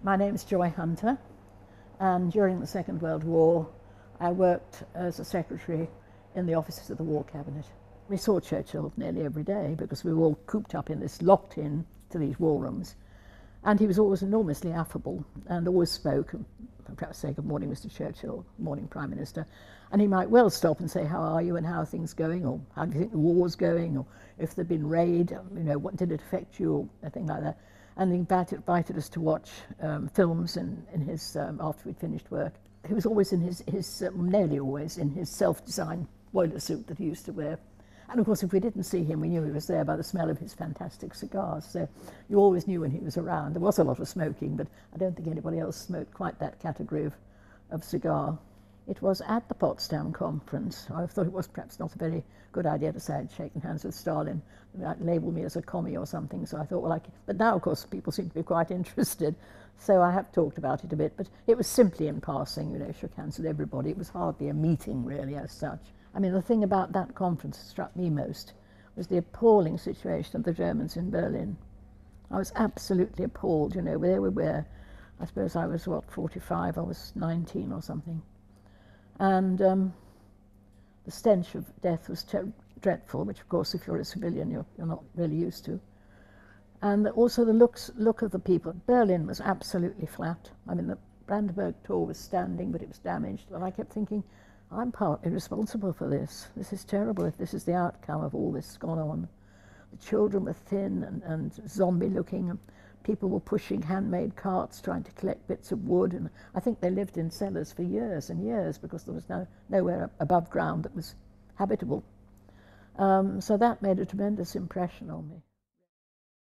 My name is Joy Hunter, and during the Second World War I worked as a secretary in the offices of the War Cabinet. We saw Churchill nearly every day because we were all cooped up in this, locked in to these war rooms, and he was always enormously affable and always spoke, perhaps say good morning Mr Churchill, morning Prime Minister, and he might well stop and say how are you and how are things going, or how do you think the war's going, or if there'd been raid, you know, what did it affect you, or anything like that. And he invited us to watch films in his, after we'd finished work. He was always in his nearly always in his self-designed boiler suit that he used to wear. And of course, if we didn't see him, we knew he was there by the smell of his fantastic cigars. So you always knew when he was around. There was a lot of smoking, but I don't think anybody else smoked quite that category of cigar. It was at the Potsdam conference. I thought it was perhaps not a very good idea to say I'd shaken hands with Stalin. They might label me as a commie or something, so I thought, well, but now, of course, people seem to be quite interested, so I have talked about it a bit, but it was simply in passing, you know, shook hands with everybody. It was hardly a meeting, really, as such. I mean, the thing about that conference that struck me most was the appalling situation of the Germans in Berlin. I was absolutely appalled, you know, there we were. I suppose I was, what, 45, I was 19 or something. And the stench of death was dreadful, which of course if you're a civilian you're not really used to. And also the look of the people. Berlin was absolutely flat. I mean, the Brandenburg Tor was standing, but it was damaged. And I kept thinking, I'm partly responsible for this. This is terrible if this is the outcome of all this gone on. The children were thin and zombie looking, and people were pushing handmade carts trying to collect bits of wood, and I think they lived in cellars for years and years because there was nowhere above ground that was habitable. So that made a tremendous impression on me.